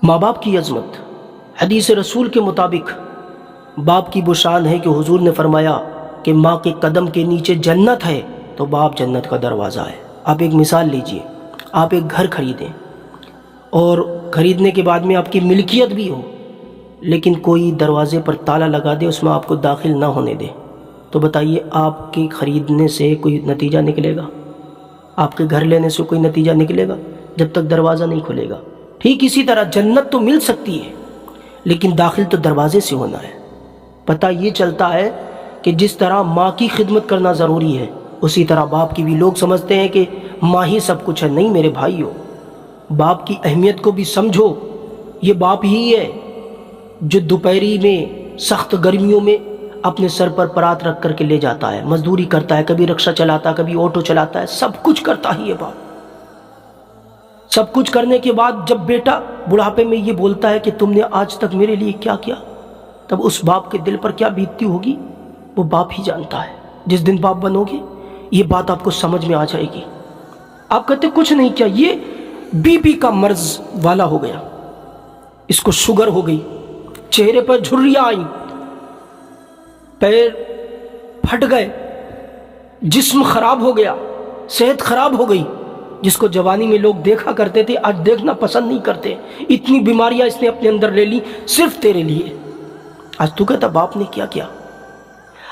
ماں باپ کی عظمت، حدیث رسول کے مطابق باپ کی وہ شان ہے کہ حضور نے فرمایا کہ ماں کے قدم کے نیچے جنت ہے تو باپ جنت کا دروازہ ہے۔ آپ ایک مثال لیجئے، آپ ایک گھر خریدیں اور خریدنے کے بعد میں آپ کی ملکیت بھی ہو، لیکن کوئی دروازے پر تالا لگا دے، اس میں آپ کو داخل نہ ہونے دے، تو بتائیے آپ کے خریدنے سے کوئی نتیجہ نکلے گا؟ آپ کے گھر لینے سے کوئی نتیجہ نکلے گا جب تک دروازہ نہیں کھلے گا؟ ٹھیک اسی طرح جنت تو مل سکتی ہے لیکن داخل تو دروازے سے ہونا ہے۔ پتہ یہ چلتا ہے کہ جس طرح ماں کی خدمت کرنا ضروری ہے اسی طرح باپ کی بھی۔ لوگ سمجھتے ہیں کہ ماں ہی سب کچھ ہے، نہیں میرے بھائیو، باپ کی اہمیت کو بھی سمجھو۔ یہ باپ ہی ہے جو دوپہری میں سخت گرمیوں میں اپنے سر پر پرات رکھ کر کے لے جاتا ہے، مزدوری کرتا ہے، کبھی رکشہ چلاتا ہے، کبھی آٹو چلاتا ہے، سب کچھ کرتا ہی ہے باپ۔ سب کچھ کرنے کے بعد جب بیٹا بڑھاپے میں یہ بولتا ہے کہ تم نے آج تک میرے لیے کیا کیا، تب اس باپ کے دل پر کیا بیتتی ہوگی وہ باپ ہی جانتا ہے۔ جس دن باپ بنو گے یہ بات آپ کو سمجھ میں آ جائے گی۔ آپ کہتے کچھ نہیں کیا، یہ بی پی کا مرض والا ہو گیا، اس کو شوگر ہو گئی، چہرے پر جھریاں آئیں، پیر پھٹ گئے، جسم خراب ہو گیا، صحت خراب ہو گئی، جس کو جوانی میں لوگ دیکھا کرتے تھے آج دیکھنا پسند نہیں کرتے۔ اتنی بیماریاں اس نے اپنے اندر لے لی صرف تیرے لیے۔ آج تو کہتا باپ نے کیا کیا،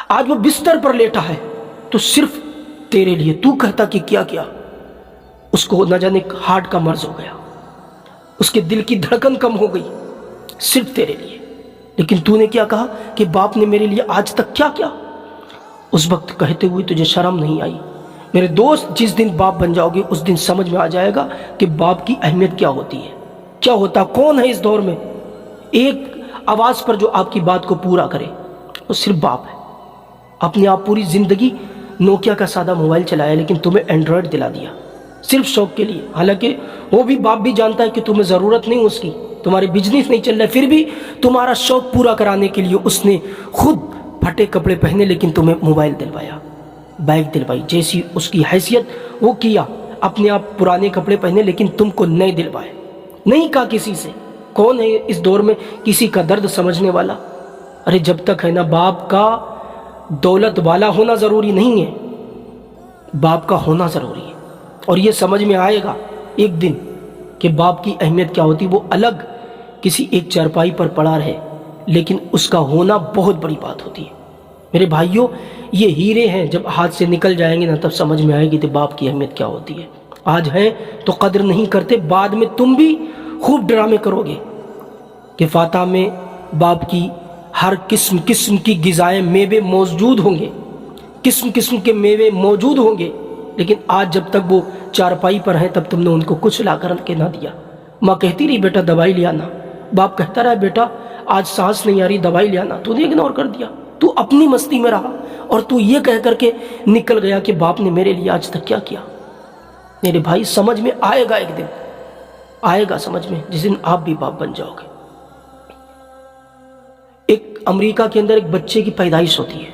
آج وہ بستر پر لیٹا ہے تو صرف تیرے لیے۔ تو کہتا کہ کیا کیا، اس کو نہ جانے ہارٹ کا مرض ہو گیا، اس کے دل کی دھڑکن کم ہو گئی صرف تیرے لیے، لیکن تو نے کیا کہا کہ باپ نے میرے لیے آج تک کیا کیا۔ اس وقت کہتے ہوئے تجھے شرم نہیں آئی؟ میرے دوست، جس دن باپ بن جاؤ گے اس دن سمجھ میں آ جائے گا کہ باپ کی اہمیت کیا ہوتی ہے، کیا ہوتا۔ کون ہے اس دور میں ایک آواز پر جو آپ کی بات کو پورا کرے؟ وہ صرف باپ ہے۔ اپنے آپ پوری زندگی نوکیا کا سادہ موبائل چلایا لیکن تمہیں اینڈرائڈ دلا دیا صرف شوق کے لیے، حالانکہ وہ بھی باپ بھی جانتا ہے کہ تمہیں ضرورت نہیں اس کی، تمہاری بزنس نہیں چل رہا، پھر بھی تمہارا شوق پورا کرانے کے لیے اس نے خود پھٹے کپڑے پہنے لیکن تمہیں موبائل دلوایا، بائک دلوائی، جیسی اس کی حیثیت وہ کیا۔ اپنے آپ پرانے کپڑے پہنے لیکن تم کو نئے دلوائے، نہیں کہا کسی سے۔ کون ہے اس دور میں کسی کا درد سمجھنے والا؟ ارے جب تک ہے نا باپ کا دولت والا ہونا ضروری نہیں ہے، باپ کا ہونا ضروری ہے، اور یہ سمجھ میں آئے گا ایک دن کہ باپ کی اہمیت کیا ہوتی۔ وہ الگ کسی ایک چارپائی پر پڑا رہے لیکن اس کا ہونا بہت بڑی بات ہوتی ہے۔ میرے بھائیوں، یہ ہیرے ہیں، جب ہاتھ سے نکل جائیں گے نا تب سمجھ میں آئے گی کہ باپ کی اہمیت کیا ہوتی ہے۔ آج ہیں تو قدر نہیں کرتے، بعد میں تم بھی خوب ڈرامے کرو گے کہ فاتح میں باپ کی ہر قسم کی غذائیں، میوے موجود ہوں گے، قسم کے میوے موجود ہوں گے، لیکن آج جب تک وہ چارپائی پر ہیں تب تم نے ان کو کچھ لا کر کے نہ دیا۔ ماں کہتی رہی بیٹا دوائی لے آنا، باپ کہتا رہا بیٹا آج سانس نہیں آ رہی دوائی لے آنا، تو نے اگنور کر دیا، تو اپنی مستی میں رہا اور تو یہ کہہ کر کے نکل گیا کہ باپ نے میرے لیے آج تک کیا کیا۔ میرے بھائی سمجھ میں آئے گا، ایک دن آئے گا سمجھ میں، جس دن آپ بھی باپ بن جاؤ گے۔ ایک امریکہ کے اندر ایک بچے کی پیدائش ہوتی ہے،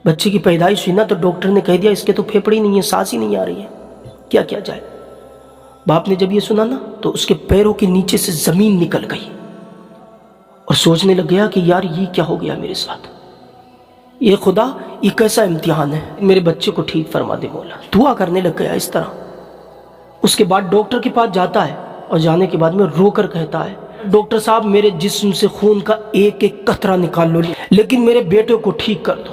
بچے کی پیدائش ہوئی نا تو ڈاکٹر نے کہہ دیا اس کے تو پھیپھڑی نہیں ہے، سانس ہی نہیں آ رہی ہے، کیا کیا جائے۔ باپ نے جب یہ سنا نا تو اس کے پیروں کے نیچے سے زمین نکل گئی اور سوچنے لگ گیا کہ یار یہ کیا ہو گیا میرے ساتھ، یہ خدا یہ کیسا امتحان ہے، میرے بچے کو ٹھیک فرما دے مولا۔ دعا کرنے لگ گیا اس طرح۔ اس کے بعد ڈاکٹر کے پاس جاتا ہے اور جانے کے بعد میں رو کر کہتا ہے ڈاکٹر صاحب میرے جسم سے خون کا ایک ایک قطرہ نکال لو لیکن میرے بیٹے کو ٹھیک کر دو۔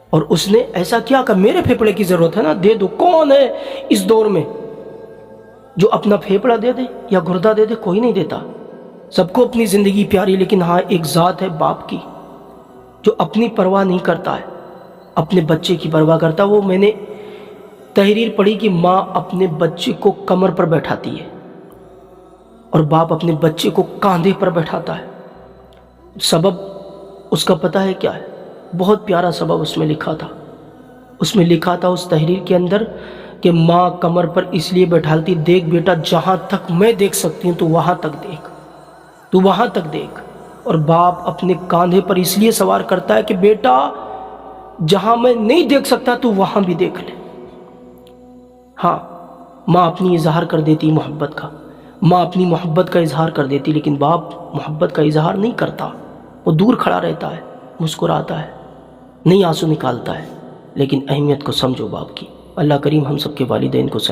اور اس نے ایسا کیا کہ میرے پھیپڑے کی ضرورت ہے نا دے دو۔ کون ہے اس دور میں جو اپنا پھیپڑا دے دے یا گردہ دے دے؟ کوئی نہیں دیتا، سب کو اپنی زندگی پیاری، لیکن ہاں ایک ذات ہے باپ کی جو اپنی پرواہ نہیں کرتا ہے، اپنے بچے کی پرواہ کرتا۔ وہ میں نے تحریر پڑھی کہ ماں اپنے بچے کو کمر پر بیٹھاتی ہے اور باپ اپنے بچے کو کاندھے پر بیٹھاتا ہے۔ سبب اس کا پتہ ہے کیا ہے؟ بہت پیارا سبب اس میں لکھا تھا۔ اس میں لکھا تھا اس تحریر کے اندر کہ ماں کمر پر اس لیے بیٹھالتی، دیکھ بیٹا جہاں تک میں دیکھ سکتی ہوں تو وہاں تک دیکھ، تو وہاں تک دیکھ۔ اور باپ اپنے کاندھے پر اس لیے سوار کرتا ہے کہ بیٹا جہاں میں نہیں دیکھ سکتا تو وہاں بھی دیکھ لے۔ ہاں ماں اپنی اظہار کر دیتی محبت کا، ماں اپنی محبت کا اظہار کر دیتی لیکن باپ محبت کا اظہار نہیں کرتا، وہ دور کھڑا رہتا ہے، مسکراتا ہے، نہیں آنسو نکالتا ہے، لیکن اہمیت کو سمجھو باپ کی۔ اللہ کریم ہم سب کے والدین کو سلام